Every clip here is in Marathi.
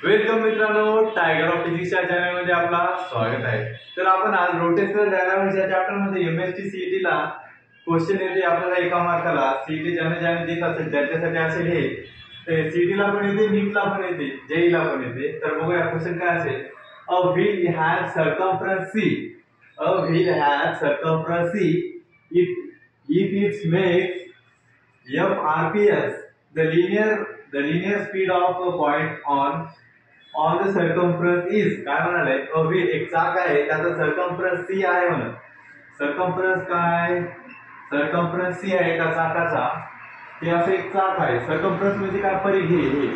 वेलकम मित्रांनो, टायगर ऑफ फिजिक्स या चॅनल मध्ये आपला स्वागत आहे। तर आपण आज रोटेशनल डायनामिक्स या चॅप्टर मध्ये एमएसटी सीईटी ला क्वेश्चन येते आपल्याला एका मार्काला। सीईटी ज्याने देत असेल त्याच्यासाठी असेल हे, तर सीईटी ला पण येते, नीट ला पण येते, जेई ला पण येते। तर बघूया क्वेश्चन काय असेल। A wheel has circumference C, a wheel has circumference C if it makes f rps, the linear speed of a point on the circumference is, काय म्हणाले, व्हील एक चाक आहे, त्याचा सर्कम्फरन्स सी आहे म्हणून। सर्कम्फरन्स काय, सर्कम्फरन्स सी आहे एका चाकाचा, ते असं एक चाक आहे। सर्कम्फरन्स म्हणजे काय, परिघ, हे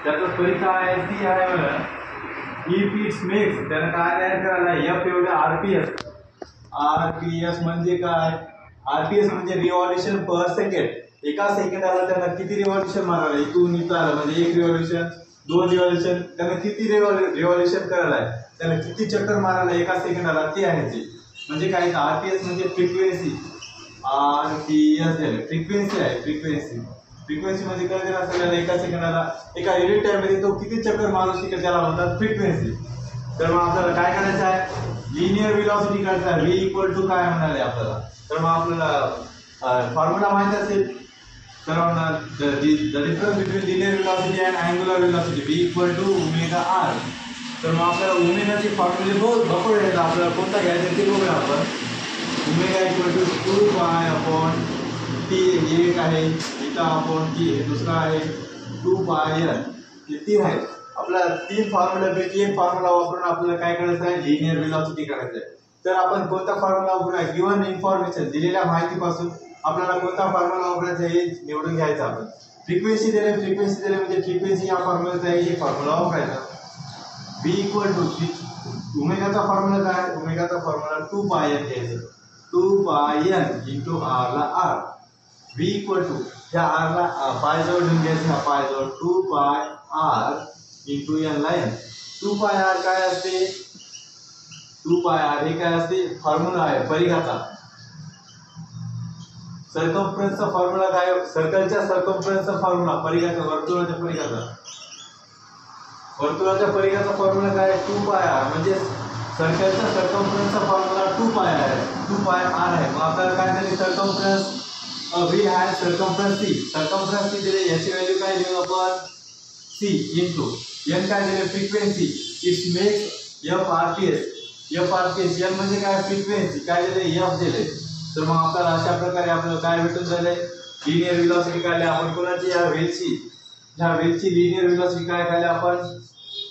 त्याचा परिघ आहे, सी आहे म्हणून। इफ इट्स मेक्स, त्याने काय तयार करायला, एफ एवढे आरपीएस, आरपीएस म्हणजे काय, आरपीएस म्हणजे रिव्हॉल्यूशन पर सेकंड। एका सेकंदाला त्यांना किती रिव्हॉल्यूशन मारायला, इथून इथं आलं म्हणजे एक रिव्हॉल्यूशन, दोन रिव्हॉल्यूशन, त्यांना किती रिव्हॉल्यूशन करायला आहे, त्यांना किती चक्कर मारायला एका सेकंदाला, ते आहे ते। म्हणजे काय, आरपीएस म्हणजे फ्रिक्वेन्सी, आरपीएस फ्रिक्वेन्सी आहे, फ्रिक्वेन्सी म्हणजे कळते ना सगळ्यांना, एका सेकंदाला एका युनिट टाइम मध्ये तो किती चक्कर मारू शकेल त्याला म्हणतात फ्रिक्वेन्सी। तर मग आपल्याला काय करायचं आहे, लिनियर वेलोसिटी काढायचा आहे। v इक्वल टू काय म्हणाले आपल्याला, तर मग आपल्याला फॉर्म्युला माहित असेल सर्वांना, the difference between linear velocity and angular velocity, v equal to omega r। तर मग आपल्याला ओमेगाचे फॉर्म्युले भरपूर आहेत, आपल्याला कोणता घ्यायचा ते बघूया आपण। Omega equal to 2 pi upon t, एक आहे, बीटा अपॉन t दुसरा आहे, 2 पाय n, हे तीन आहेत। आपल्याला तीन फॉर्म्युलापैकी एक फॉर्म्युला वापरून आपल्याला काय करायचं आहे, लिनियर वेलोसिटी करायचं आहे। तर आपण कोणता फॉर्म्युला वापरूया, गिवन इन्फॉर्मेशन, दिलेल्या माहितीपासून आपल्याला कोणता फॉर्म्युला वापरायचा हे निवडून घ्यायचा आपण। फ्रिक्वेन्सी दिले म्हणजे फ्रिक्वेन्सी या फॉर्म्युलाचा आहे, हे फॉर्म्युला वापरायचा। v इक्वल टू, ओमेगाचा फॉर्म्युला काय, ओमेगाचा फॉर्म्युला 2 पाय n घ्यायचं, 2 पाय n इंटू r ला r। v इक्वल टू, या r ला पाय जवळ घेऊन घ्यायचं, हा पाय जवळ, 2 पाय r इंटू n ला n। 2 पाय r काय असते, 2 पाय r हे काय असते, फॉर्म्युला आहे परिघाचा। सर्कम्फरन्सचा फॉर्म्युला काय, सर्कलच्या सर्कम्फरन्सचा फॉर्म्युला, परिघाचा, वर्तुळाच्या परिघाचा फॉर्म्युला काय, 2 पाय r, म्हणजे सर्कलच्या सर्कम्फरन्सचा फॉर्म्युला 2 पाय आहे, 2 पाय r आहे। मग आपल्याला काय झाली, circumference, wheel has circumference C, circumference C दिले, याची व्हॅल्यू काय देऊ आपण, c इंटू n काय दिले, frequency, it's makes f rps, f rps, n म्हणजे काय, फ्रिक्वेन्सी, काय दिले, f दिले। तर मग आपल्याला अशा प्रकारे आपल्याला काय भेटून झाले, लिनियर वेलोसिटी काढली आपण कोणाची, या व्हीलची लिनियर वेलोसिटी काय काढली आपण,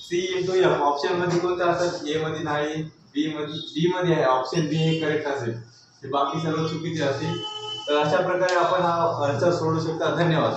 c इंटू f। ऑप्शन मध्ये कोणतं असेल, ए मध्ये नाही, बी मध्ये, डी मध्ये आहे, ऑप्शन बी हे करेक्ट असेल, हे बाकी सर्व चुकीचे असतील। तर अशा प्रकारे आपण हा आन्सर सोडू शकता। धन्यवाद।